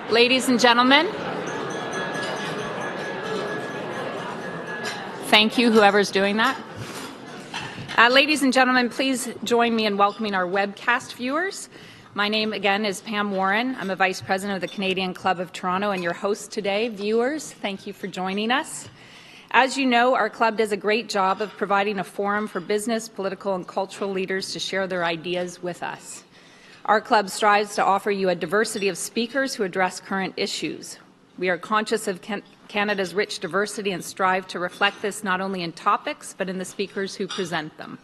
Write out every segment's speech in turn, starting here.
Ladies and gentlemen, thank you, whoever's doing that. Ladies and gentlemen, please join me in welcoming our webcast viewers. My name, again, is Pam Warren. I'm a Vice President of the Canadian Club of Toronto and your host today. Viewers, thank you for joining us. As you know, our club does a great job of providing a forum for business, political, and cultural leaders to share their ideas with us. Our club strives to offer you a diversity of speakers who address current issues. We are conscious of Canada's rich diversity and strive to reflect this not only in topics, but in the speakers who present them.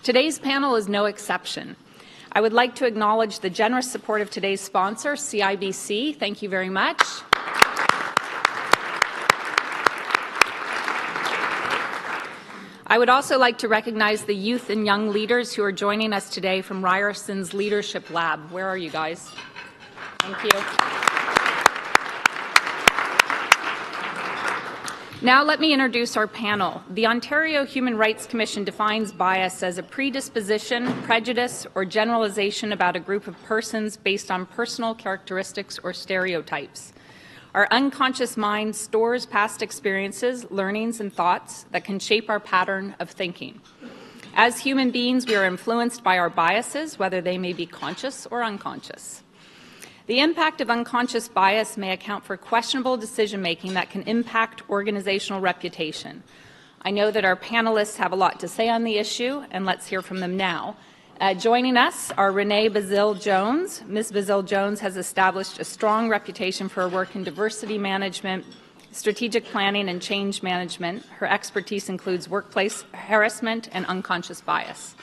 Today's panel is no exception. I would like to acknowledge the generous support of today's sponsor, CIBC. Thank you very much. I would also like to recognize the youth and young leaders who are joining us today from Ryerson's Leadership Lab. Where are you guys? Thank you. Now let me introduce our panel. The Ontario Human Rights Commission defines bias as a predisposition, prejudice, or generalization about a group of persons based on personal characteristics or stereotypes. Our unconscious mind stores past experiences, learnings, and thoughts that can shape our pattern of thinking. As human beings, we are influenced by our biases, whether they may be conscious or unconscious. The impact of unconscious bias may account for questionable decision-making that can impact organizational reputation. I know that our panelists have a lot to say on the issue, and let's hear from them now. Joining us are Renée Bazile-Jones. Ms. Bazile-Jones has established a strong reputation for her work in diversity management, strategic planning, and change management. Her expertise includes workplace harassment and unconscious bias.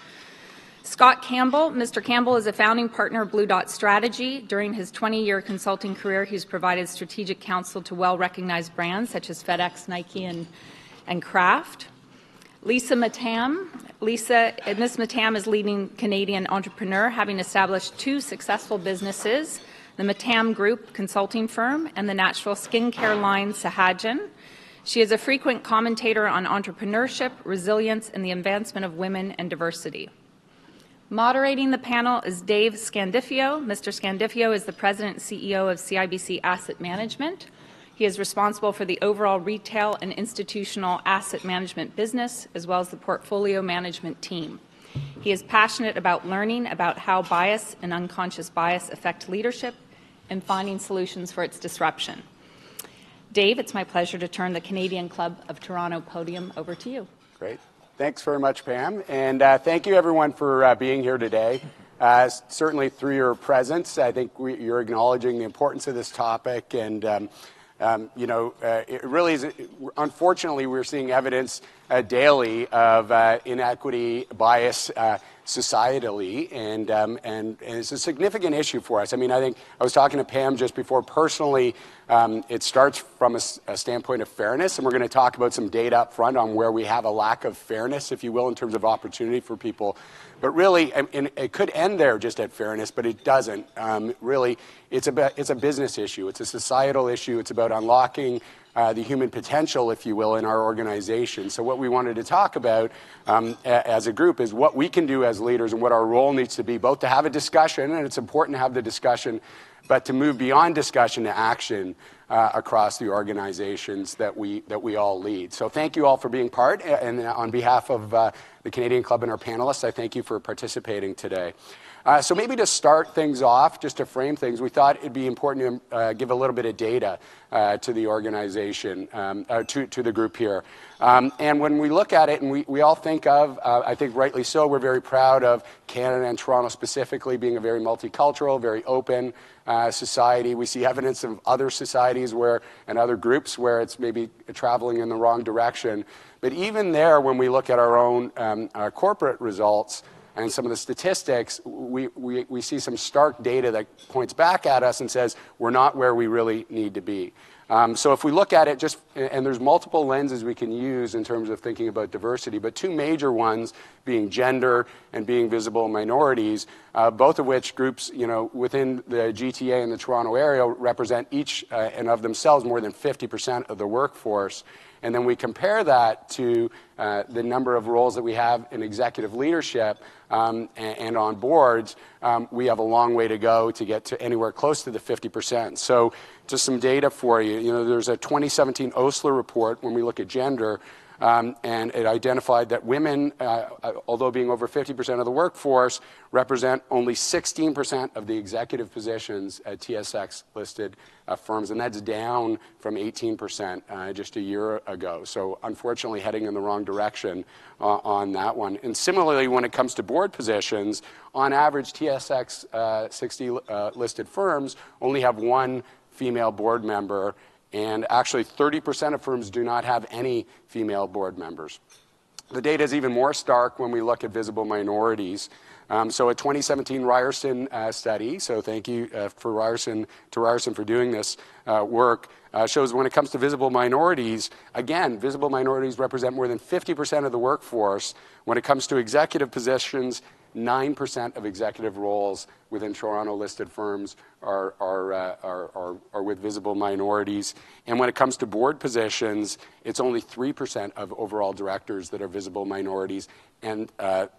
Scott Campbell. Mr. Campbell is a founding partner of Blue Dot Strategy. During his 20-year consulting career, he's provided strategic counsel to well-recognized brands such as FedEx, Nike, and Kraft. Lisa Mattam. Ms. Mattam is leading Canadian entrepreneur, having established 2 successful businesses, the Mattam Group consulting firm and the natural skincare line Sahajan. She is a frequent commentator on entrepreneurship, resilience, and the advancement of women and diversity. Moderating the panel is Dave Scandiffio. Mr. Scandiffio is the President and CEO of CIBC Asset Management. He is responsible for the overall retail and institutional asset management business, as well as the portfolio management team. He is passionate about learning about how bias and unconscious bias affect leadership and finding solutions for its disruption. Dave, it's my pleasure to turn the Canadian Club of Toronto podium over to you. Great. Thanks very much, Pam. And thank you, everyone, for being here today. Certainly through your presence, I think you're acknowledging the importance of this topic. And it really is, unfortunately, we're seeing evidence daily of inequity, bias societally, and it's a significant issue for us. I mean, I think I was talking to Pam just before. Personally, it starts from a standpoint of fairness, and we're going to talk about some data up front on where we have a lack of fairness, if you will, in terms of opportunity for people. But really, and it could end there just at fairness, but it doesn't. Really, it's a business issue. It's a societal issue. It's about unlocking the human potential, if you will, in our organization. So what we wanted to talk about as a group is what we can do as leaders and what our role needs to be, both to have a discussion, and it's important to have the discussion, but to move beyond discussion to action across the organizations that we all lead. So thank you all for being part, and on behalf of the Canadian Club and our panelists, I thank you for participating today. So maybe to start things off, just to frame things, we thought it'd be important to give a little bit of data to the organization, to the group here. And when we look at it, and we all think of, I think rightly so, we're very proud of Canada and Toronto specifically being a very multicultural, very open society. We see evidence of other societies and other groups where it's maybe traveling in the wrong direction. But even there, when we look at our own corporate results, and some of the statistics, we see some stark data that points back at us and says we're not where we really need to be. So if we look at it and there's multiple lenses we can use in terms of thinking about diversity, but 2 major ones being gender and being visible minorities, both of which groups, within the GTA and the Toronto area represent each and of themselves more than 50% of the workforce. And then we compare that to the number of roles that we have in executive leadership and on boards, we have a long way to go to get to anywhere close to the 50%. So just some data for you. You know, there's a 2017 Osler report when we look at gender, and it identified that women, although being over 50% of the workforce, represent only 16% of the executive positions at TSX-listed firms, and that's down from 18% just a year ago. So unfortunately, heading in the wrong direction on that one. And similarly, when it comes to board positions, on average, TSX 60 listed firms only have one female board member, and actually 30% of firms do not have any female board members. The data is even more stark when we look at visible minorities. So a 2017 Ryerson study, so thank you to Ryerson for doing this work, shows when it comes to visible minorities, again, visible minorities represent more than 50% of the workforce. When it comes to executive positions, 9% of executive roles within Toronto-listed firms are with visible minorities. And when it comes to board positions, it's only 3% of overall directors that are visible minorities. And there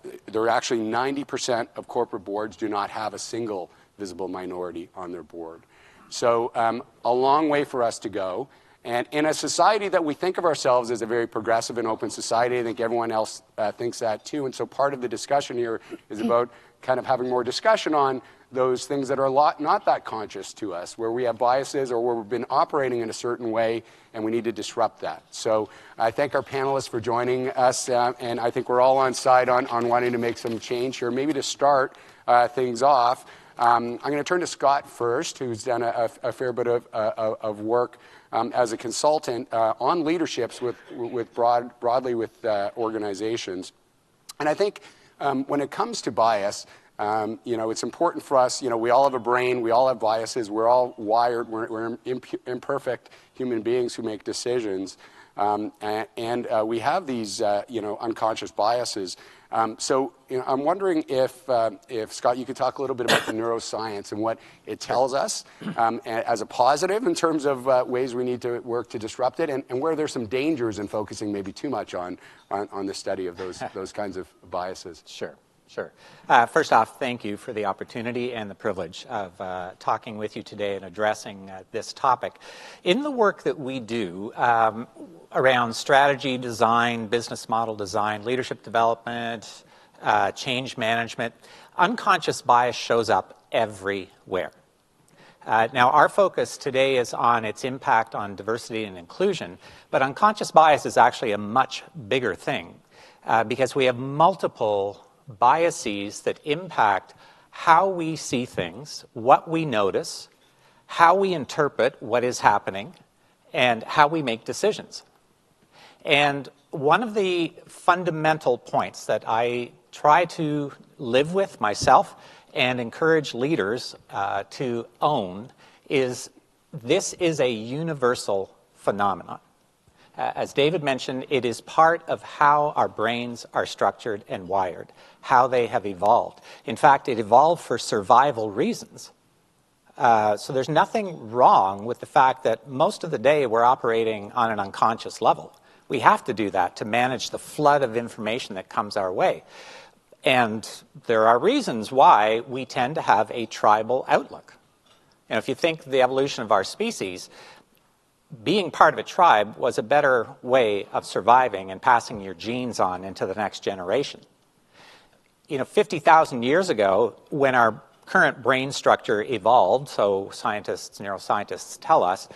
are actually 90% of corporate boards do not have a single visible minority on their board. So a long way for us to go. And in a society that we think of ourselves as a very progressive and open society, I think everyone else thinks that too. And so part of the discussion here is about kind of having more discussion on those things that are not that conscious to us, where we have biases or where we've been operating in a certain way and we need to disrupt that. So I thank our panelists for joining us, and I think we're all on side on wanting to make some change here. Maybe to start things off, I'm going to turn to Scott first, who's done a fair bit of work as a consultant on leaderships broadly with organizations. And I think when it comes to bias, you know, it's important for us, you know, we all have a brain, we all have biases, we're all wired, we're imperfect human beings who make decisions, and we have these, you know, unconscious biases. So you know, I'm wondering if Scott, you could talk a little bit about the neuroscience and what it tells us as a positive in terms of ways we need to work to disrupt it, and where there's some dangers in focusing maybe too much on the study of those kinds of biases. Sure. First off, thank you for the opportunity and the privilege of talking with you today and addressing this topic. In the work that we do around strategy design, business model design, leadership development, change management, unconscious bias shows up everywhere. Now, our focus today is on its impact on diversity and inclusion, but unconscious bias is actually a much bigger thing because we have multiple biases that impact how we see things, what we notice, how we interpret what is happening, and how we make decisions. And one of the fundamental points that I try to live with myself and encourage leaders to own is this is a universal phenomenon. As David mentioned, it is part of how our brains are structured and wired, how they have evolved. In fact, it evolved for survival reasons. So there's nothing wrong with the fact that most of the day we're operating on an unconscious level. We have to do that to manage the flood of information that comes our way. And there are reasons why we tend to have a tribal outlook. And if you think the evolution of our species, being part of a tribe was a better way of surviving and passing your genes on into the next generation. You know, 50,000 years ago, when our current brain structure evolved, so scientists, neuroscientists tell us,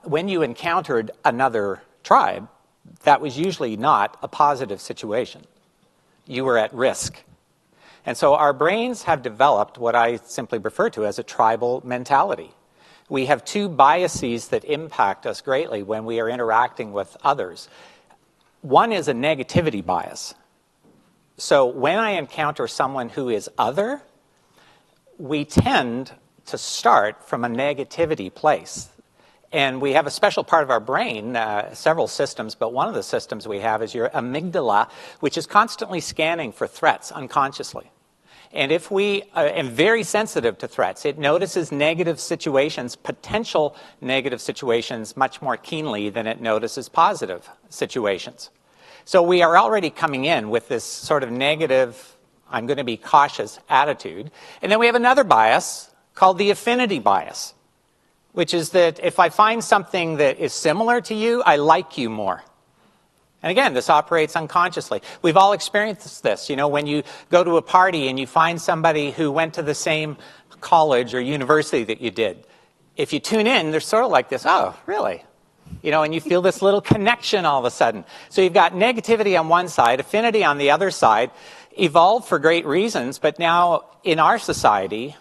when you encountered another tribe, that was usually not a positive situation. You were at risk. And so our brains have developed what I simply refer to as a tribal mentality. We have two biases that impact us greatly when we are interacting with others. One is a negativity bias. So when I encounter someone who is other, we tend to start from a negativity place. And we have a special part of our brain, several systems, but one of the systems we have is your amygdala, which is constantly scanning for threats unconsciously. And if we are very sensitive to threats, it notices negative situations, potential negative situations, much more keenly than it notices positive situations. So we are already coming in with this sort of negative, I'm going to be cautious attitude. And then we have another bias called the affinity bias, which is that if I find something that is similar to you, I like you more. And again, this operates unconsciously. We've all experienced this. You know, when you go to a party and you find somebody who went to the same college or university that you did, if you tune in, they're sort of like this, oh, really? You know, and you feel this little connection all of a sudden. So you've got negativity on one side, affinity on the other side, evolved for great reasons, but now in our society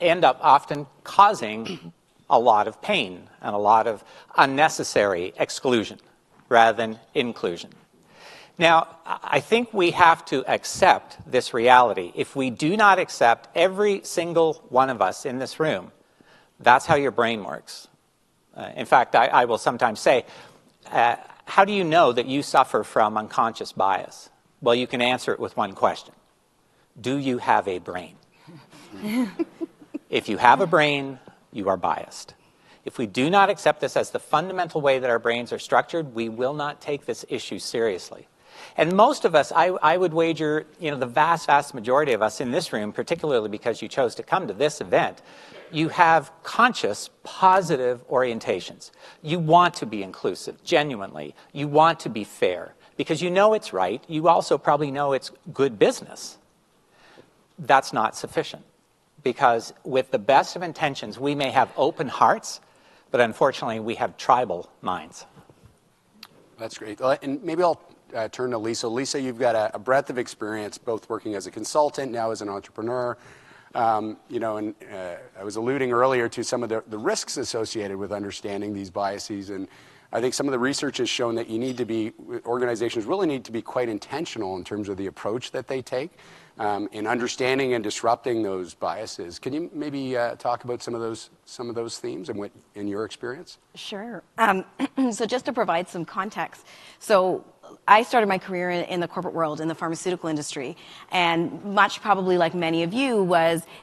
end up often causing a lot of pain and a lot of unnecessary exclusion rather than inclusion. Now, I think we have to accept this reality. If we do not accept every single one of us in this room, that's how your brain works. In fact, I will sometimes say, how do you know that you suffer from unconscious bias? Well, you can answer it with one question. Do you have a brain? If you have a brain, you are biased. If we do not accept this as the fundamental way that our brains are structured, we will not take this issue seriously. And most of us, I would wager, you know, the vast, vast majority of us in this room, particularly because you chose to come to this event, you have conscious, positive orientations. You want to be inclusive, genuinely. You want to be fair, because you know it's right. You also probably know it's good business. That's not sufficient, because with the best of intentions, we may have open hearts, but unfortunately, we have tribal minds. That's great. And maybe I'll turn to Lisa. Lisa, you've got a breadth of experience, both working as a consultant, now as an entrepreneur. You know, and I was alluding earlier to some of the risks associated with understanding these biases, and I think some of the research has shown that organizations really need to be quite intentional in terms of the approach that they take in understanding and disrupting those biases. Can you maybe talk about some of those themes and what in your experience? Sure. So just to provide some context, so I started my career in the corporate world, in the pharmaceutical industry, and much probably like many of you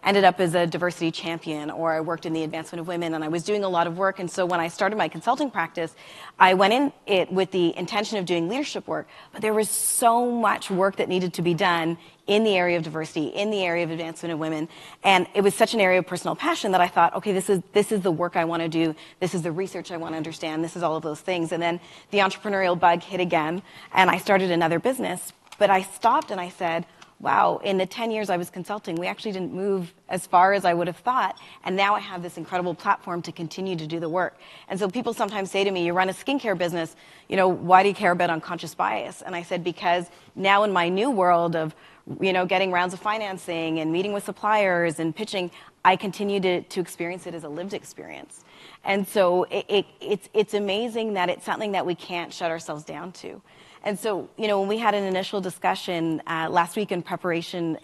ended up as a diversity champion, or I worked in the advancement of women, and I was doing a lot of work. And so when I started my consulting practice, I went in it with the intention of doing leadership work, but there was so much work that needed to be done in the area of diversity, in the area of advancement of women, and it was such an area of personal passion that I thought, okay, this is the work I want to do, this is the research I want to understand, this is all of those things. And then the entrepreneurial bug hit again, and I started another business, but I stopped and I said, wow, in the 10 years I was consulting, we actually didn't move as far as I would have thought, and now I have this incredible platform to continue to do the work. And so people sometimes say to me, you run a skincare business, you know, why do you care about unconscious bias? And I said, because now in my new world of, you know, getting rounds of financing and meeting with suppliers and pitching, I continue to experience it as a lived experience. And so it's amazing that it's something that we can't shut ourselves down to. And so, you know, when we had an initial discussion last week in preparation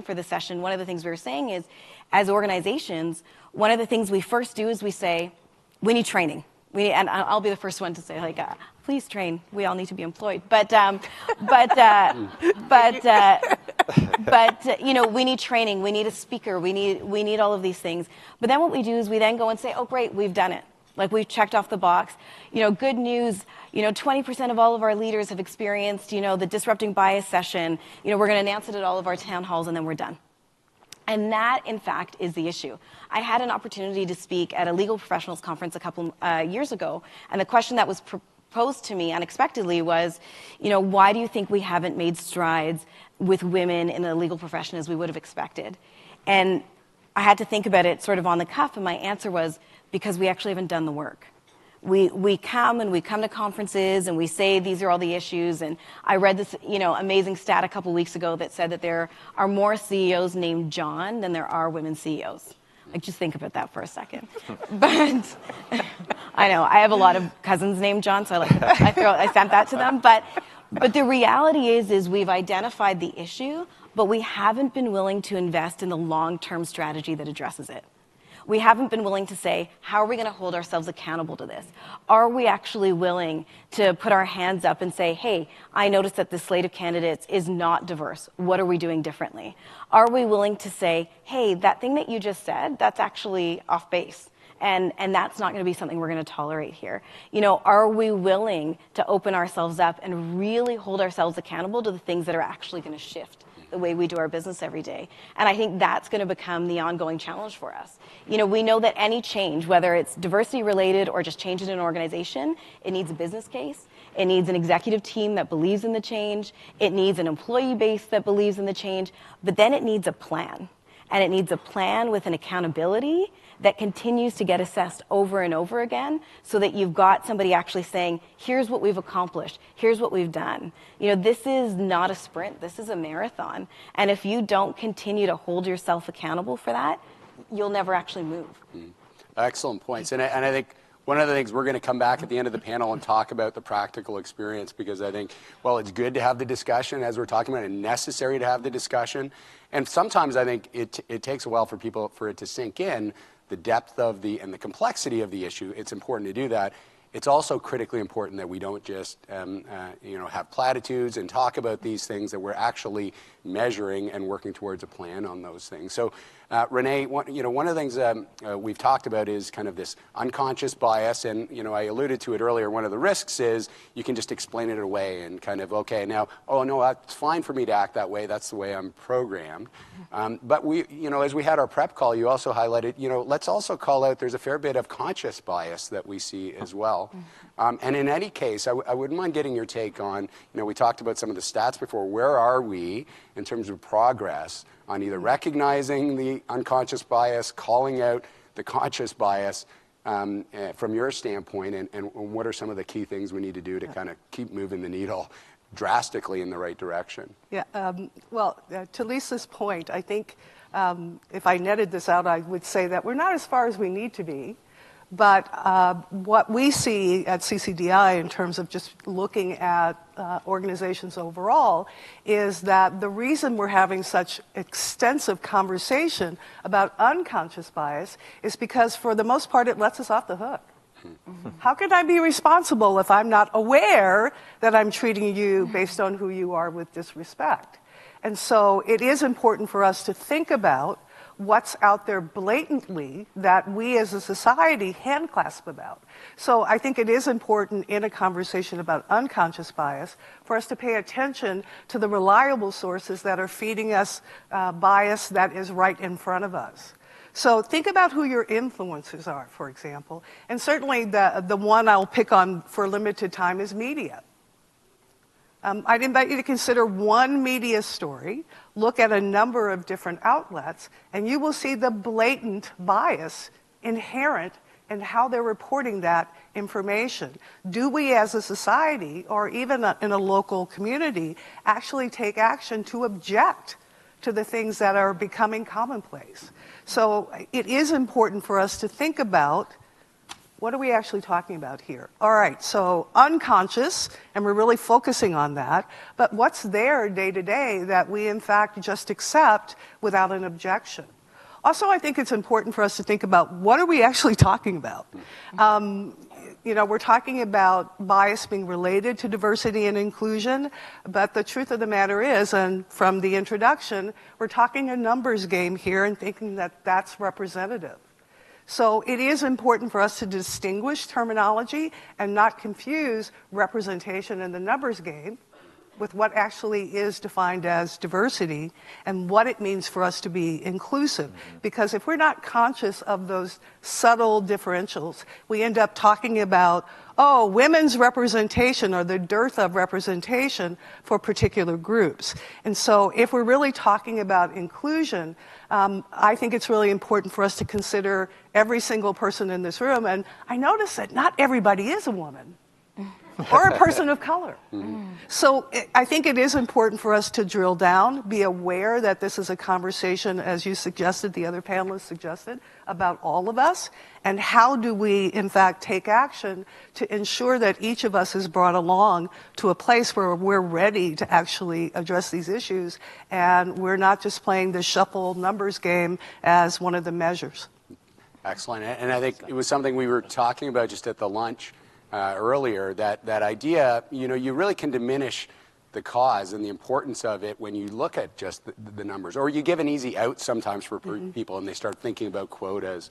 for the session, one of the things we were saying is, as organizations, one of the things we first do is we say, we need training. And I'll be the first one to say, like, please train. We all need to be employed. But you know, we need training. We need a speaker. We need all of these things. But then what we do is we then go and say, oh, great, we've done it. Like, we've checked off the box. You know, good news. You know, 20% of all of our leaders have experienced, you know, the disrupting bias session. You know, we're going to announce it at all of our town halls, and then we're done. And that, in fact, is the issue. I had an opportunity to speak at a legal professionals conference a couple years ago, and the question that was proposed to me unexpectedly was, you know, why do you think we haven't made strides with women in the legal profession as we would have expected? And I had to think about it sort of on the cuff, and my answer was, because we actually haven't done the work. We come to conferences and we say these are all the issues, and I read this, you know, amazing stat a couple weeks ago that said that there are more CEOs named John than there are women CEOs. Like, just think about that for a second. But I know I have a lot of cousins named John, so I sent that to them. But the reality is we've identified the issue, but we haven't been willing to invest in the long-term strategy that addresses it. We haven't been willing to say, how are we going to hold ourselves accountable to this? Are we actually willing to put our hands up and say, hey, I noticed that this slate of candidates is not diverse. What are we doing differently? Are we willing to say, hey, that thing that you just said, that's actually off base, And that's not going to be something we're going to tolerate here. You know, are we willing to open ourselves up and really hold ourselves accountable to the things that are actually going to shift the way we do our business every day? And I think that's going to become the ongoing challenge for us. You know, we know that any change, whether it's diversity related or just change in an organization, it needs a business case. It needs an executive team that believes in the change. It needs an employee base that believes in the change. But then it needs a plan. And it needs a plan with an accountability that continues to get assessed over and over again, so that you've got somebody actually saying, here's what we've accomplished, here's what we've done. You know, this is not a sprint, this is a marathon. And if you don't continue to hold yourself accountable for that, you'll never actually move. Excellent points. And I think one of the things we're going to come back at the end of the panel and talk about the practical experience, because I think, well, it's good to have the discussion as we're talking about it, and necessary to have the discussion. And sometimes I think it takes a while for people, for it to sink in, the depth of and the complexity of the issue. It's important to do that. It's also critically important that we don't just have platitudes and talk about these things, that we're actually measuring and working towards a plan on those things. So, Renée, one of the things we've talked about is kind of this unconscious bias, and I alluded to it earlier. One of the risks is you can just explain it away and kind of, okay, now, oh no, it's fine for me to act that way. That's the way I'm programmed. But we, as we had our prep call, you also highlighted, let's also call out there's a fair bit of conscious bias that we see as well. And in any case, I wouldn't mind getting your take on, we talked about some of the stats before. Where are we in terms of progress on either recognizing the unconscious bias, calling out the conscious bias from your standpoint, and what are some of the key things we need to do to kind of keep moving the needle drastically in the right direction? Yeah, to Lisa's point, I think if I netted this out, I would say that we're not as far as we need to be. But what we see at CCDI in terms of just looking at organizations overall is that the reason we're having such extensive conversation about unconscious bias is because, for the most part, it lets us off the hook. How can I be responsible if I'm not aware that I'm treating you based on who you are with disrespect? And so it is important for us to think about what's out there blatantly that we as a society hand clasp about. So I think it is important in a conversation about unconscious bias for us to pay attention to the reliable sources that are feeding us bias that is right in front of us. So think about who your influencers are, for example. And certainly the one I'll pick on for a limited time is media. I'd invite you to consider one media story, look at a number of different outlets, and you will see the blatant bias inherent in how they're reporting that information. Do we as a society, or even in a local community, actually take action to object to the things that are becoming commonplace? So it is important for us to think about, what are we actually talking about here? All right, so unconscious, and we're really focusing on that, but what's there day to day that we in fact just accept without an objection? Also, I think it's important for us to think about, what are we actually talking about? We're talking about bias being related to diversity and inclusion, but the truth of the matter is, and from the introduction, we're talking a numbers game here and thinking that that's representative. So it is important for us to distinguish terminology and not confuse representation in the numbers game with what actually is defined as diversity and what it means for us to be inclusive. Because if we're not conscious of those subtle differentials, we end up talking about, women's representation or the dearth of representation for particular groups. And so if we're really talking about inclusion, I think it's really important for us to consider every single person in this room. And I notice that not everybody is a woman or a person of color. So I think it is important for us to drill down, be aware that this is a conversation, as you suggested, the other panelists suggested, about all of us, and how do we, in fact, take action to ensure that each of us is brought along to a place where we're ready to actually address these issues, and we're not just playing the shuffle numbers game as one of the measures. Excellent. And I think it was something we were talking about just at the lunch earlier, that idea, you really can diminish the cause and the importance of it when you look at just the numbers, or you give an easy out sometimes for people and they start thinking about quotas.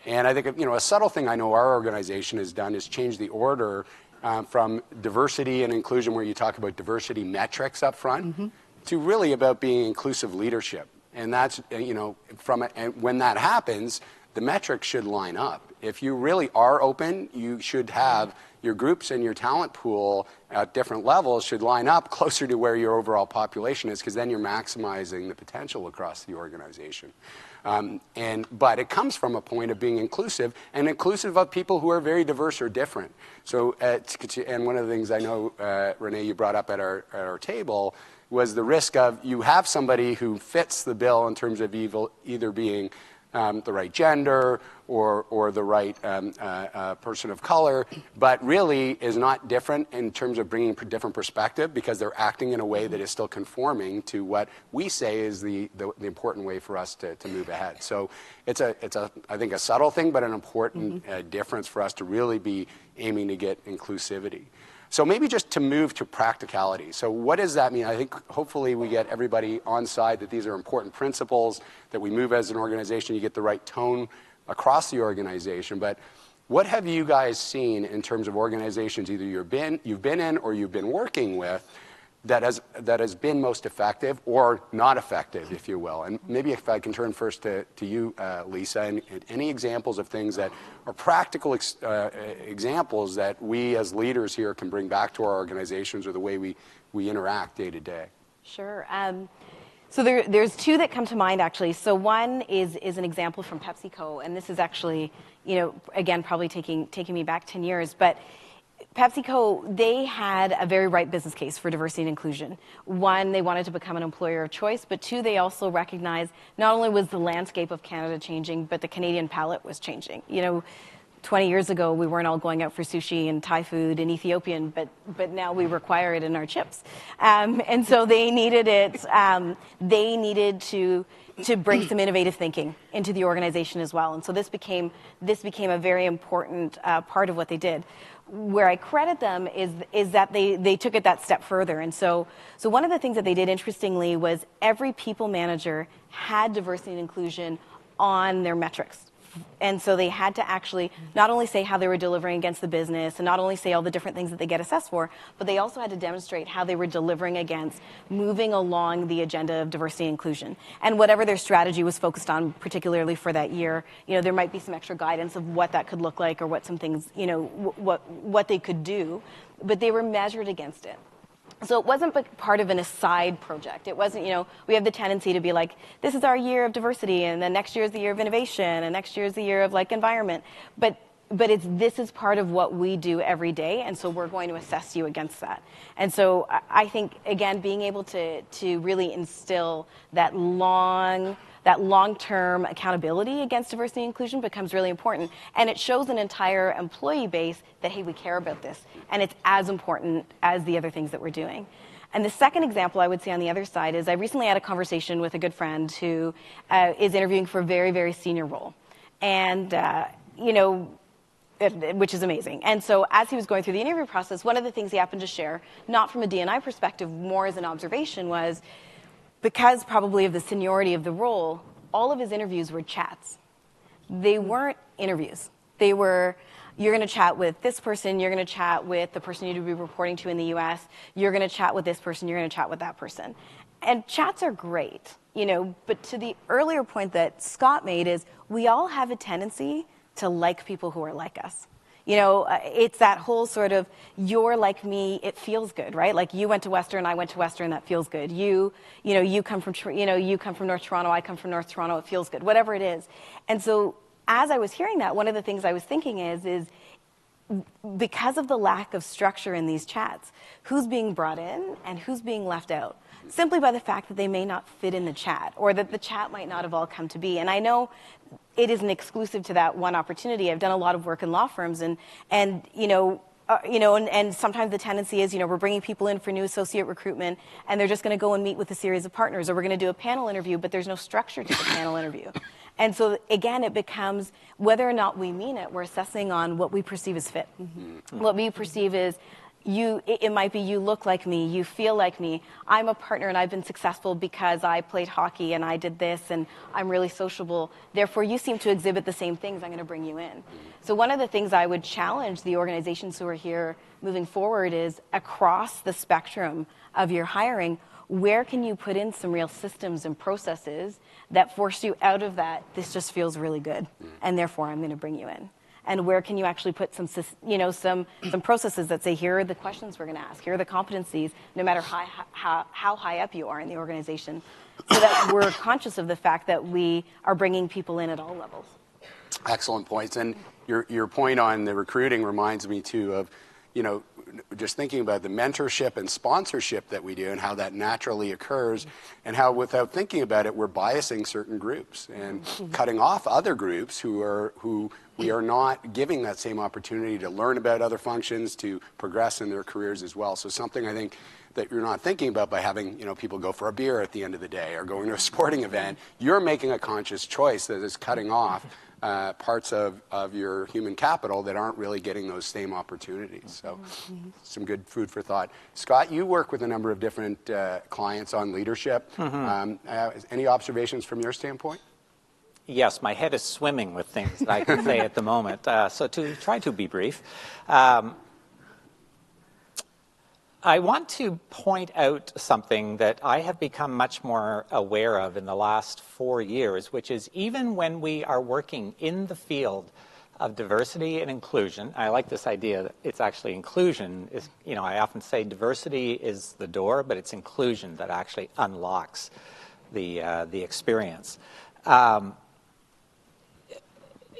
And I think, a subtle thing I know our organization has done is change the order from diversity and inclusion, where you talk about diversity metrics up front, to really about being inclusive leadership. And that's, and when that happens, the metrics should line up. If you really are open, you should have your groups and your talent pool at different levels should line up closer to where your overall population is, because then you're maximizing the potential across the organization. But it comes from a point of being inclusive, and inclusive of people who are very diverse or different. So, and one of the things I know, Renée, you brought up at our table was the risk of you have somebody who fits the bill in terms of either being the right gender or the right person of color, but really is not different in terms of bringing a different perspective, because they're acting in a way that is still conforming to what we say is the important way for us to move ahead. So it's I think a subtle thing, but an important difference for us to really be aiming to get inclusivity. So maybe just to move to practicality. So what does that mean? I think hopefully we get everybody on side that these are important principles, that we move as an organization, you get the right tone across the organization. But what have you guys seen in terms of organizations either you've been in or you've been working with that has been most effective or not effective, if you will? And maybe if I can turn first to you, Lisa, and any examples of things that are practical examples that we as leaders here can bring back to our organizations or the way we interact day to day. Sure. So there's two that come to mind, actually. So one is an example from PepsiCo, and this is actually, again, probably taking me back 10 years, but PepsiCo, they had a very right business case for diversity and inclusion. One, they wanted to become an employer of choice, but two, they also recognized not only was the landscape of Canada changing, but the Canadian palate was changing. 20 years ago, we weren't all going out for sushi and Thai food and Ethiopian, but now we require it in our chips. And so they needed it. They needed to bring some innovative thinking into the organization as well. And so this became a very important part of what they did. Where I credit them is that they took it that step further. And so one of the things that they did, interestingly, was every people manager had diversity and inclusion on their metrics. And so they had to actually not only say how they were delivering against the business and not only say all the different things that they get assessed for, but they also had to demonstrate how they were delivering against moving along the agenda of diversity and inclusion. And whatever their strategy was focused on, particularly for that year, there might be some extra guidance of what that could look like or what some things, what they could do, but they were measured against it. So it wasn't part of an aside project. It wasn't, we have the tendency to be like, this is our year of diversity, and then next year is the year of innovation, and next year is the year of environment. But this is part of what we do every day, and so we're going to assess you against that. And so I think, again, being able to really instill that long-term accountability against diversity and inclusion becomes really important. And it shows an entire employee base that, hey, we care about this. And it's as important as the other things that we're doing. And the second example I would say on the other side is I recently had a conversation with a good friend who is interviewing for a very, very senior role. And, which is amazing. And so as he was going through the interview process, one of the things he happened to share, not from a D&I perspective, more as an observation, was because probably of the seniority of the role, all of his interviews were chats. They weren't interviews. They were, you're going to chat with this person, you're going to chat with the person you'd be reporting to in the US, you're going to chat with this person, you're going to chat with that person. And chats are great, but to the earlier point that Scott made is we all have a tendency to like people who are like us. It's that whole sort of, you're like me, it feels good, right? Like you went to Western, I went to Western, that feels good. You come from North Toronto, I come from North Toronto, it feels good, whatever it is. And so as I was hearing that, one of the things I was thinking is because of the lack of structure in these chats, who's being brought in and who's being left out? Simply by the fact that they may not fit in the chat, or that the chat might not have all come to be. And I know it isn't exclusive to that one opportunity. I've done a lot of work in law firms, and sometimes the tendency is, we're bringing people in for new associate recruitment, and they're just going to go and meet with a series of partners, or we're going to do a panel interview, but there's no structure to the panel interview. And so, again, it becomes, whether or not we mean it, we're assessing on what we perceive as fit. Mm-hmm. What we perceive is, it might be you look like me, you feel like me, I'm a partner and I've been successful because I played hockey and I did this and I'm really sociable, therefore you seem to exhibit the same things, I'm going to bring you in. So one of the things I would challenge the organizations who are here moving forward is across the spectrum of your hiring, where can you put in some real systems and processes that force you out of that, this just feels really good, and therefore I'm going to bring you in? And where can you actually put some processes that say, here are the questions we're going to ask, here are the competencies, no matter how high up you are in the organization, so that we're conscious of the fact that we are bringing people in at all levels. Excellent points. And your point on the recruiting reminds me too of, just thinking about the mentorship and sponsorship that we do and how that naturally occurs, and how without thinking about it, we're biasing certain groups and cutting off other groups who we are not giving that same opportunity to learn about other functions, to progress in their careers as well. So something I think that you're not thinking about by having people go for a beer at the end of the day or going to a sporting event, you're making a conscious choice that is cutting off parts of your human capital that aren't really getting those same opportunities. So some good food for thought. Scott, you work with a number of different clients on leadership. Any observations from your standpoint? Yes, my head is swimming with things that I can say at the moment. So to try to be brief, I want to point out something that I have become much more aware of in the last 4 years, which is even when we are working in the field of diversity and inclusion, I like this idea that it's actually inclusion. I often say diversity is the door, but it's inclusion that actually unlocks the experience.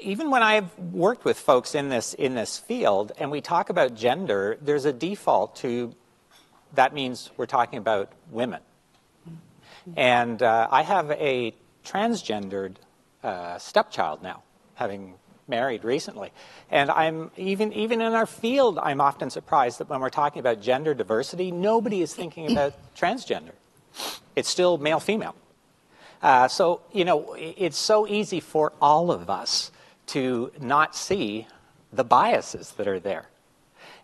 Even when I've worked with folks in this field and we talk about gender, there's a default to that means we're talking about women. And I have a transgendered stepchild now, having married recently. And I'm even in our field, I'm often surprised that when we're talking about gender diversity, nobody is thinking about transgender. It's still male-female. So, it's so easy for all of us to not see the biases that are there.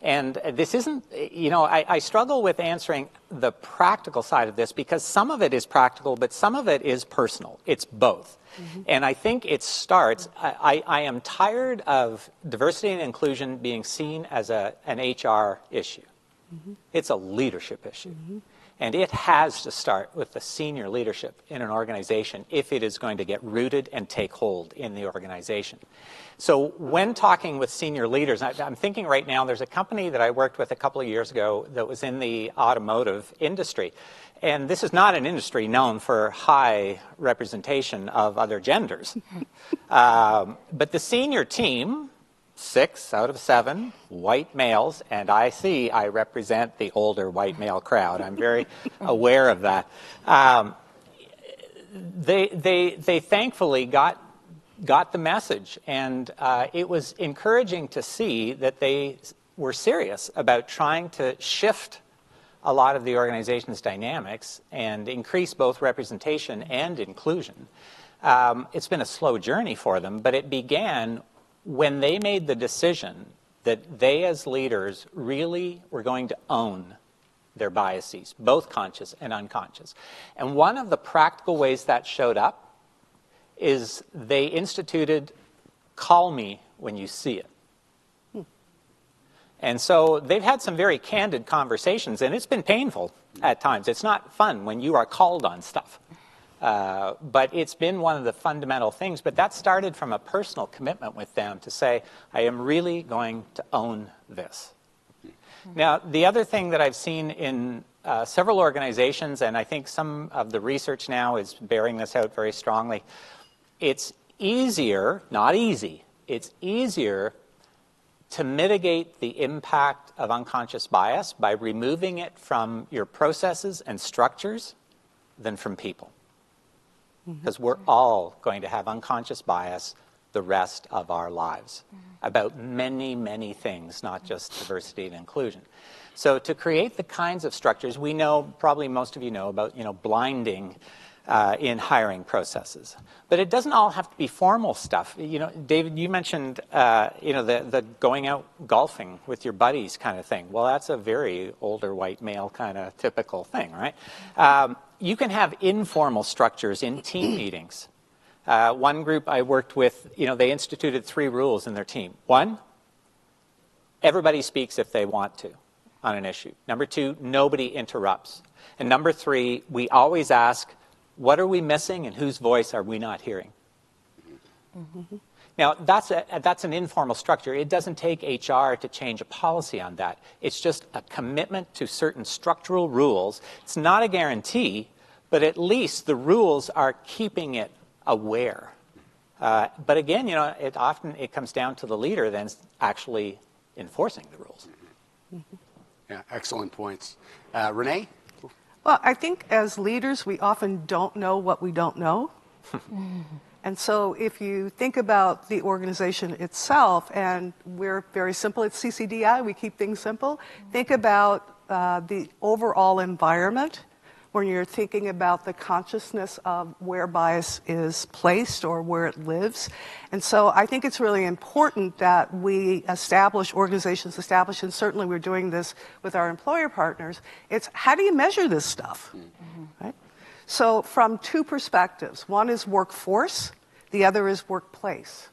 And this isn't, I struggle with answering the practical side of this because some of it is practical, but some of it is personal. It's both. And I think it starts, I am tired of diversity and inclusion being seen as an HR issue. It's a leadership issue. And it has to start with the senior leadership in an organization if it is going to get rooted and take hold in the organization. So when talking with senior leaders, I'm thinking right now, there's a company that I worked with a couple of years ago that was in the automotive industry. And this is not an industry known for high representation of other genders. But the senior team, 6 out of 7 white males, and I represent the older white male crowd. I'm very aware of that. They thankfully got the message, and it was encouraging to see that they were serious about trying to shift a lot of the organization's dynamics and increase both representation and inclusion. It's been a slow journey for them, but it began when they made the decision that they as leaders really were going to own their biases, both conscious and unconscious. And one of the practical ways that showed up is they instituted, call me when you see it. And so they've had some very candid conversations, and it's been painful at times. It's not fun when you are called on stuff. But it's been one of the fundamental things. But that started from a personal commitment with them to say, I am really going to own this. Now, the other thing that I've seen in several organizations, and I think some of the research now is bearing this out very strongly, it's easier, not easy, it's easier to mitigate the impact of unconscious bias by removing it from your processes and structures than from people. Because we're all going to have unconscious bias the rest of our lives about many, many things, not just diversity and inclusion. So to create the kinds of structures, we know, probably most of you know about, blinding in hiring processes. But it doesn't all have to be formal stuff. You know, David, you mentioned, you know, the going out golfing with your buddies kind of thing. Well, that's a very older white male kind of typical thing, right? You can have informal structures in team meetings. One group I worked with, you know, they instituted 3 rules in their team. 1, everybody speaks if they want to on an issue. Number 2, nobody interrupts. And number 3, we always ask, what are we missing and whose voice are we not hearing? Mm-hmm. Now, that's an informal structure. It doesn't take HR to change a policy on that. It's just a commitment to certain structural rules. It's not a guarantee, but at least the rules are keeping it aware. But again, you know, it comes down to the leader then actually enforcing the rules. Mm-hmm. Yeah, excellent points. Renée? Well, I think as leaders, we often don't know what we don't know. And so if you think about the organization itself, and we're very simple at CCDI, we keep things simple. Think about the overall environment when you're thinking about the consciousness of where bias is placed or where it lives. And so I think it's really important that we organizations establish, and certainly we're doing this with our employer partners, it's how do you measure this stuff, right? So from 2 perspectives, one is workforce, the other is workplace.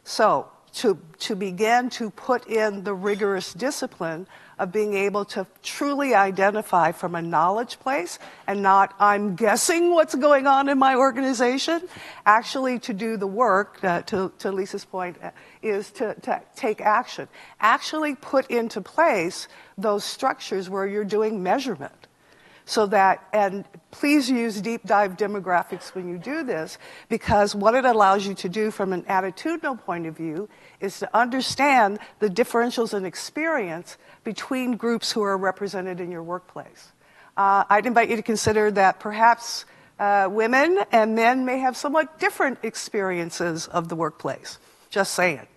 So to begin to put in the rigorous discipline of being able to truly identify from a knowledge place and not I'm guessing what's going on in my organization, actually to do the work, to Lisa's point, is to take action. Actually put into place those structures where you're doing measurement. So that, and please use deep dive demographics when you do this, because what it allows you to do from an attitudinal point of view is to understand the differentials in experience between groups who are represented in your workplace. I'd invite you to consider that perhaps women and men may have somewhat different experiences of the workplace. Just saying.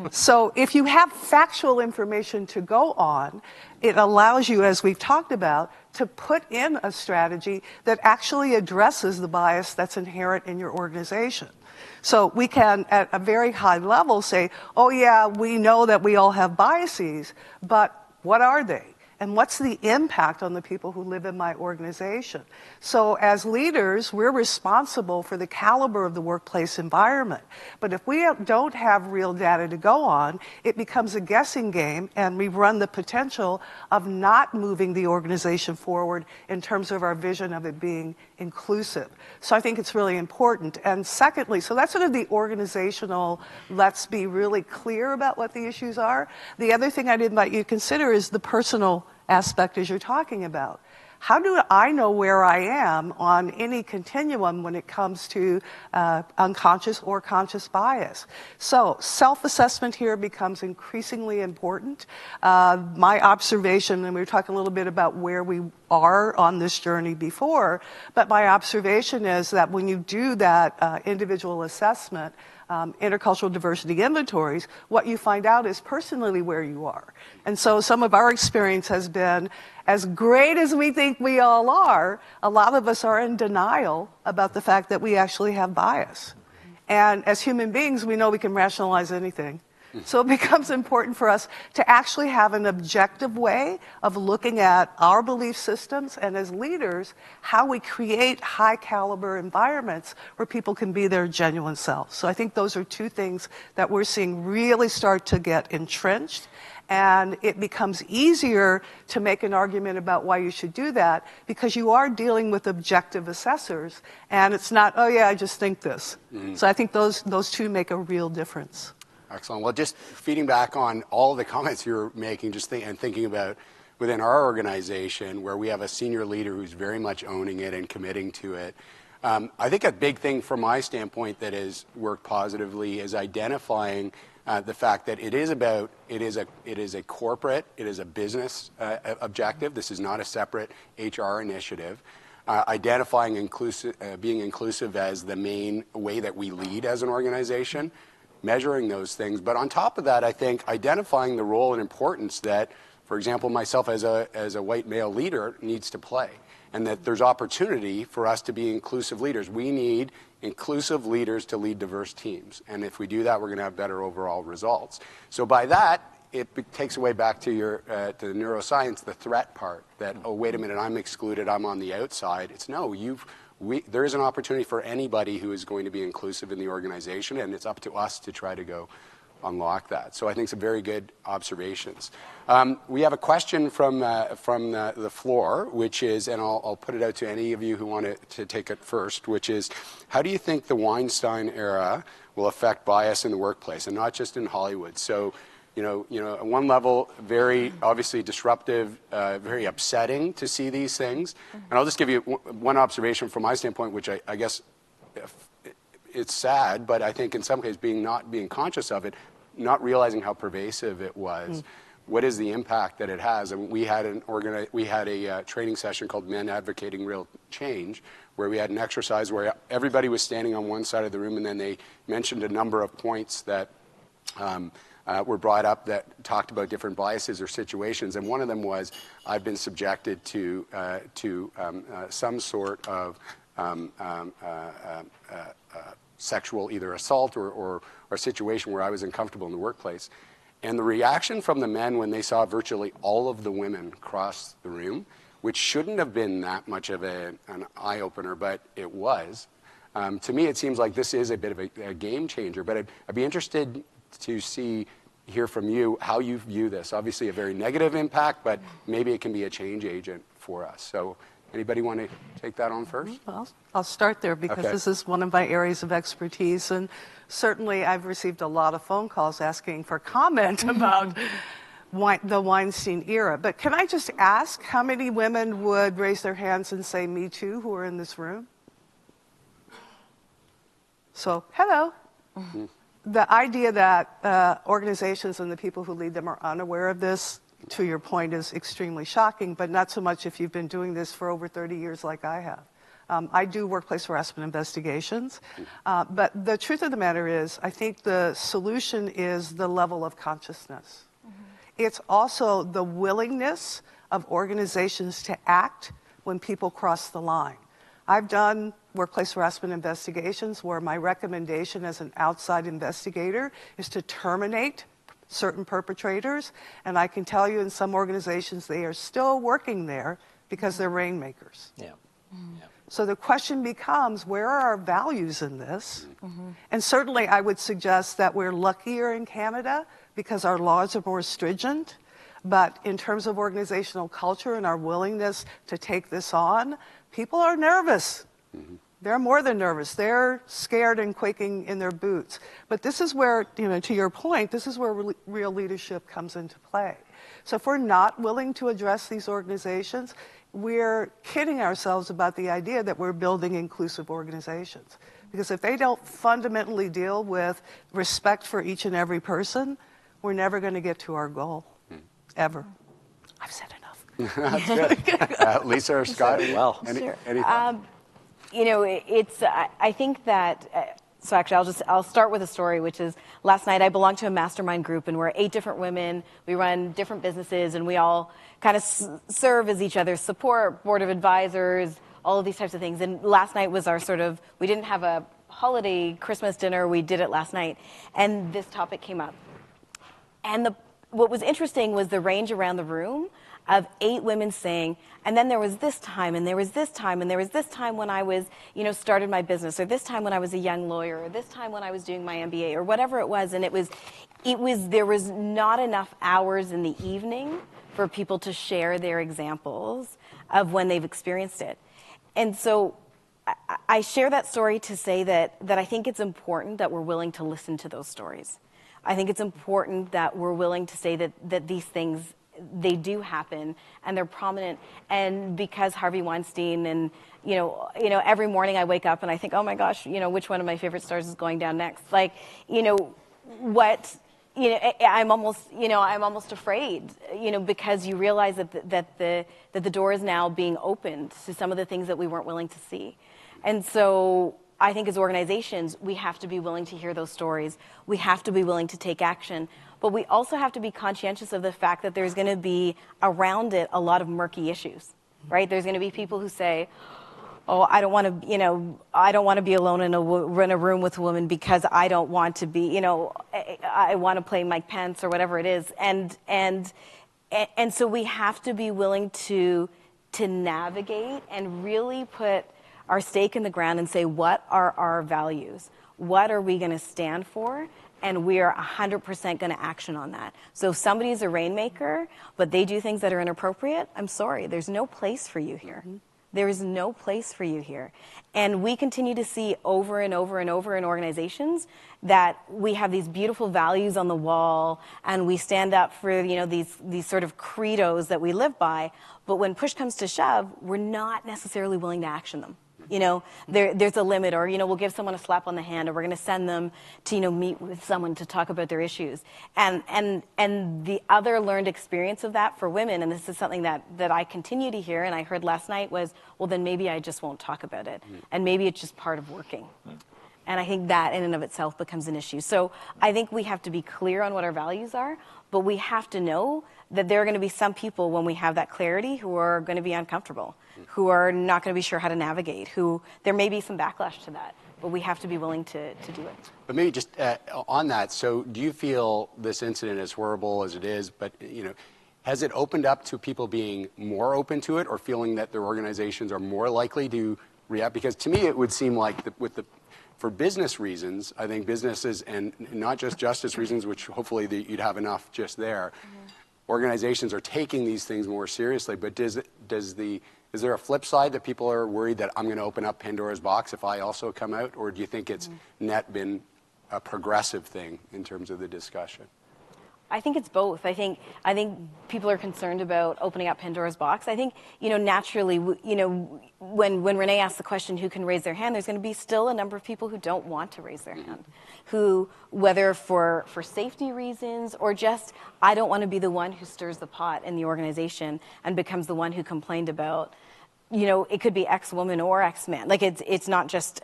So if you have factual information to go on, it allows you, as we've talked about, to put in a strategy that actually addresses the bias that's inherent in your organization. So we can, at a very high level, say, oh yeah, we know that we all have biases, but what are they? And what's the impact on the people who live in my organization? So as leaders, we're responsible for the caliber of the workplace environment. But if we don't have real data to go on, it becomes a guessing game, and we run the potential of not moving the organization forward in terms of our vision of it being inclusive. So I think it's really important. And secondly, so that's sort of the organizational, let's be really clear about what the issues are. The other thing I'd invite you to consider is the personal aspect as you're talking about. How do I know where I am on any continuum when it comes to unconscious or conscious bias? So self-assessment here becomes increasingly important. My observation, and we were talking a little bit about where we are on this journey before, but my observation is that when you do that individual assessment, intercultural diversity inventories, what you find out is personally where you are. And so some of our experience has been, as great as we think we all are, a lot of us are in denial about the fact that we actually have bias. And as human beings, we know we can rationalize anything. So it becomes important for us to actually have an objective way of looking at our belief systems and, as leaders, how we create high caliber environments where people can be their genuine selves. So I think those are 2 things that we're seeing really start to get entrenched. And it becomes easier to make an argument about why you should do that because you are dealing with objective assessors. And it's not, oh yeah, I just think this. Mm-hmm. So I think those 2 make a real difference. Excellent. Well, just feeding back on all of the comments you're making, and thinking about within our organization where we have a senior leader who's very much owning it and committing to it. I think a big thing from my standpoint that has worked positively is identifying the fact that it is a corporate, it is a business objective. This is not a separate HR initiative. Identifying being inclusive as the main way that we lead as an organization. Measuring those things. But on top of that, I think identifying the role and importance that for example, myself as a white male leader needs to play, and that there's opportunity for us to be inclusive leaders. We need inclusive leaders to lead diverse teams, and if we do that, we're going to have better overall results. So by that, it takes away back to your to the neuroscience, the threat part, that, oh, wait a minute, I'm excluded, I'm on the outside. It's no, there is an opportunity for anybody who is going to be inclusive in the organization, and it's up to us to try to go unlock that. So I think some very good observations. We have a question from the floor, which is, and I'll put it out to any of you who want to take it first, which is, how do you think the Weinstein era will affect bias in the workplace, and not just in Hollywood? So, at one level, very obviously disruptive, very upsetting to see these things. And I'll just give you one observation from my standpoint, which I guess it's sad, but I think in some cases not being conscious of it, not realizing how pervasive it was. What is the impact that it has? And we had a training session called Men Advocating Real Change, where we had an exercise where everybody was standing on one side of the room, and then they mentioned a number of points that were brought up that talked about different biases or situations. And one of them was, I've been subjected to some sort of sexual either assault or a situation where I was uncomfortable in the workplace. And the reaction from the men when they saw virtually all of the women cross the room, which shouldn't have been that much of an eye-opener, but it was. To me, it seems like this is a bit of a game changer, but I'd be interested to hear from you how you view this. Obviously a very negative impact, but maybe it can be a change agent for us. So anybody want to take that on first? Well, I'll start there because This is one of my areas of expertise, and certainly I've received a lot of phone calls asking for comment about the Weinstein era. But can I just ask how many women would raise their hands and say me too who are in this room? So, hello. The idea that organizations and the people who lead them are unaware of this, to your point, is extremely shocking, but not so much if you've been doing this for over 30 years like I have. I do workplace harassment investigations, but the truth of the matter is, I think the solution is the level of consciousness. It's also the willingness of organizations to act when people cross the line. I've done workplace harassment investigations where my recommendation as an outside investigator is to terminate certain perpetrators, and I can tell you in some organizations they are still working there because they're rainmakers. Yeah. Yeah. So the question becomes, where are our values in this? And certainly I would suggest that we're luckier in Canada because our laws are more stringent, but in terms of organizational culture and our willingness to take this on, people are nervous. They're more than nervous. They're scared and quaking in their boots. But this is where, to your point, this is where real leadership comes into play. So if we're not willing to address these organizations, we're kidding ourselves about the idea that we're building inclusive organizations. Because if they don't fundamentally deal with respect for each and every person, we're never going to get to our goal, ever. I've said enough. That's good. Lisa or Scott? Well, any I think that, so actually I'll start with a story, which is last night I belonged to a mastermind group, and we're 8 different women. We run different businesses, and we all kind of serve as each other's support, board of advisors, all of these types of things. And last night was our we didn't have a holiday Christmas dinner, we did it last night, and this topic came up. And what was interesting was the range around the room of 8 women saying, and then there was this time, and there was this time, and there was this time when I was, started my business, or this time when I was a young lawyer, or this time when I was doing my MBA, or whatever it was. And there was not enough hours in the evening for people to share their examples of when they've experienced it. And so I share that story to say that I think it's important that we're willing to listen to those stories. I think it's important that we're willing to say that these things, they do happen and they're prominent. And because Harvey Weinstein and, every morning I wake up and I think, oh my gosh, which one of my favorite stars is going down next? I'm almost afraid, because you realize that the door is now being opened to some of the things that we weren't willing to see. And so I think as organizations, we have to be willing to hear those stories. We have to be willing to take action. But we also have to be conscientious of the fact that there's going to be around it a lot of murky issues, right? There's going to be people who say, oh, I don't want to, I don't want to be alone in a room with a woman because I don't want to be, I want to play Mike Pence or whatever it is. And so we have to be willing to navigate and really put our stake in the ground and say, what are our values? What are we going to stand for? And we are 100% going to action on that. So if somebody's a rainmaker, but they do things that are inappropriate, I'm sorry, there's no place for you here. There is no place for you here. And we continue to see over and over and over in organizations that we have these beautiful values on the wall and we stand up for these sort of credos that we live by, but when push comes to shove, we're not necessarily willing to action them. There's a limit, or we'll give someone a slap on the hand, or we're going to send them to meet with someone to talk about their issues. And the other learned experience of that for women, and this is something that I continue to hear, and I heard last night, was, well, then maybe I just won't talk about it, and maybe it's just part of working. And I think that in and of itself becomes an issue. So I think we have to be clear on what our values are, but we have to know that there are going to be some people, when we have that clarity, who are going to be uncomfortable, who are not going to be sure how to navigate, who there may be some backlash to that, but we have to be willing to do it. But maybe just on that, so do you feel this incident, as horrible as it is, but has it opened up to people being more open to it, or feeling that their organizations are more likely to react? Because to me, it would seem like for business reasons, I think businesses, and not just justice reasons, which hopefully you'd have enough just there, organizations are taking these things more seriously. But is there a flip side that people are worried that I'm going to open up Pandora's box if I also come out? Or do you think it's net been a progressive thing in terms of the discussion? I think it's both. I think people are concerned about opening up Pandora's box. I think, naturally, when Renee asks the question, who can raise their hand, there's going to be still a number of people who don't want to raise their hand, who, whether for safety reasons or just, I don't want to be the one who stirs the pot in the organization and becomes the one who complained about, it could be X woman or X man. Like it's not just,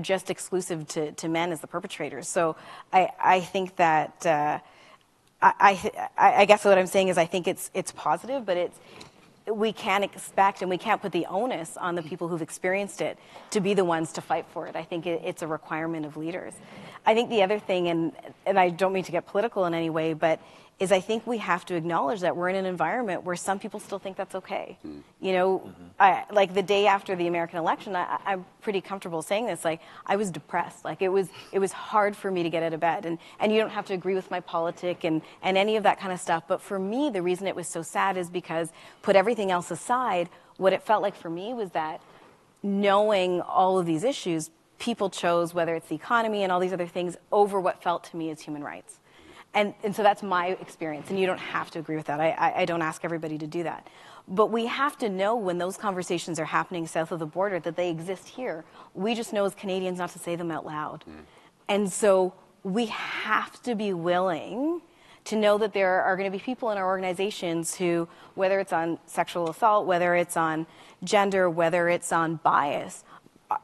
just exclusive to men as the perpetrators. So I think that, I guess what I'm saying is I think it's positive, but we can't expect and we can't put the onus on the people who've experienced it to be the ones to fight for it. I think it's a requirement of leaders. I think the other thing, and I don't mean to get political in any way, but is I think we have to acknowledge that we're in an environment where some people still think that's okay. Like the day after the American election, I'm pretty comfortable saying this, like I was depressed. Like it was hard for me to get out of bed, and you don't have to agree with my politic and any of that kind of stuff. But for me, the reason it was so sad is because, put everything else aside, what it felt like for me was that knowing all of these issues, people chose, whether it's the economy and all these other things, over what felt to me as human rights. And so that's my experience, and you don't have to agree with that. I don't ask everybody to do that. But we have to know when those conversations are happening south of the border that they exist here. We just know as Canadians not to say them out loud. And so we have to be willing to know that there are going to be people in our organizations who, whether it's on sexual assault, whether it's on gender, whether it's on bias,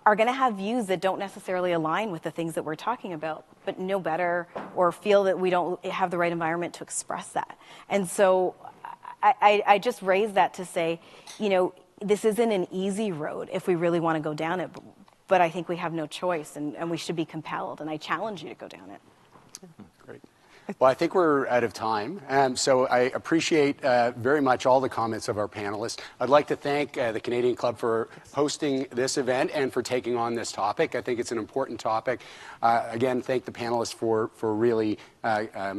are going to have views that don't necessarily align with the things that we're talking about, but know better or feel that we don't have the right environment to express that. And so I just raise that to say, this isn't an easy road if we really want to go down it, but I think we have no choice and we should be compelled, and I challenge you to go down it. Great. Well, I think we're out of time, so I appreciate very much all the comments of our panelists. I'd like to thank the Canadian Club for hosting this event and for taking on this topic. I think it's an important topic. Again, thank the panelists for really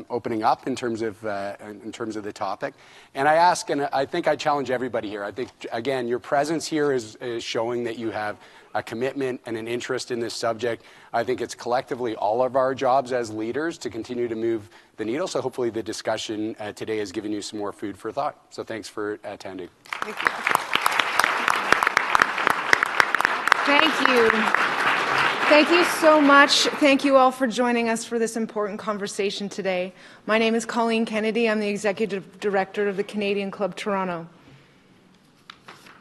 opening up in terms of the topic. And I ask, and I think I challenge everybody here. I think, again, your presence here is showing that you have a commitment and an interest in this subject. I think it's collectively all of our jobs as leaders to continue to move the needle. So hopefully the discussion today has given you some more food for thought. So thanks for attending. Thank you. Thank you. Thank you so much. Thank you all for joining us for this important conversation today. My name is Colleen Kennedy. I'm the Executive Director of the Canadian Club Toronto.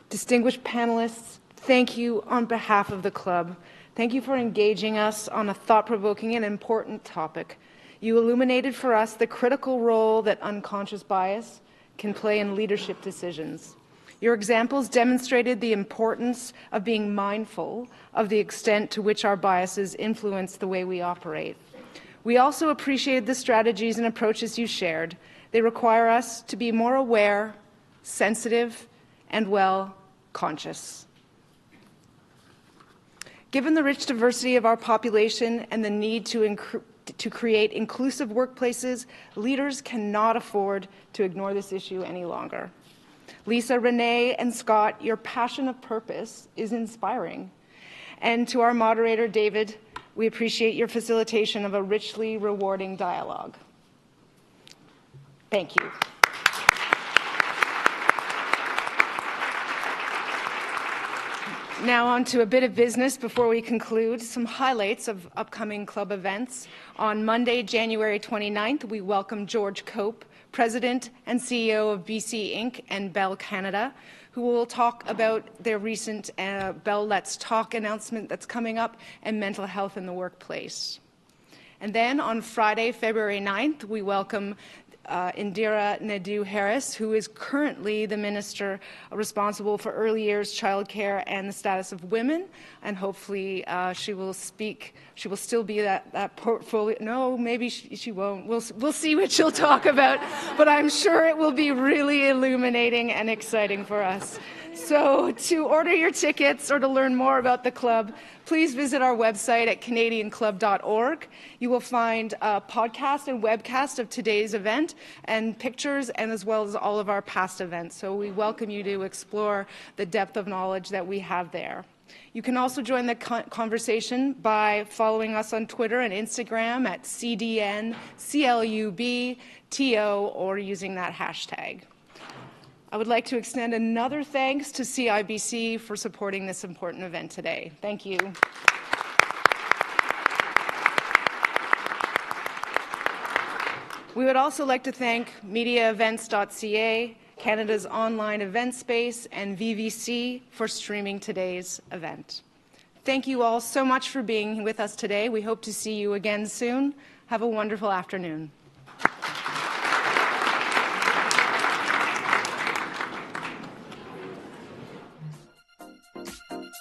Distinguished panelists, thank you on behalf of the club. Thank you for engaging us on a thought-provoking and important topic. You illuminated for us the critical role that unconscious bias can play in leadership decisions. Your examples demonstrated the importance of being mindful of the extent to which our biases influence the way we operate. We also appreciated the strategies and approaches you shared. They require us to be more aware, sensitive, and, well, conscious. Given the rich diversity of our population and the need to create inclusive workplaces, leaders cannot afford to ignore this issue any longer. Lisa, Renée, and Scott, your passion of purpose is inspiring. And to our moderator, David, we appreciate your facilitation of a richly rewarding dialogue. Thank you. Now on to a bit of business before we conclude. Some highlights of upcoming club events. On Monday, January 29th, we welcome George Cope, President and CEO of BC Inc. and Bell Canada, who will talk about their recent Bell Let's Talk announcement that's coming up and mental health in the workplace. And then on Friday, February 9th, we welcome Indira Naidu-Harris, who is currently the Minister responsible for early years childcare and the status of women, and hopefully she will still be that portfolio. No, maybe she won't. We'll see what she'll talk about, but I'm sure it will be really illuminating and exciting for us. So to order your tickets or to learn more about the club, please visit our website at canadianclub.org. You will find a podcast and webcast of today's event and pictures, and as well as all of our past events. So we welcome you to explore the depth of knowledge that we have there. You can also join the conversation by following us on Twitter and Instagram at CDNCLUBTO or using that hashtag. I would like to extend another thanks to CIBC for supporting this important event today. Thank you. We would also like to thank mediaevents.ca, Canada's online event space, and VVC for streaming today's event. Thank you all so much for being with us today. We hope to see you again soon. Have a wonderful afternoon.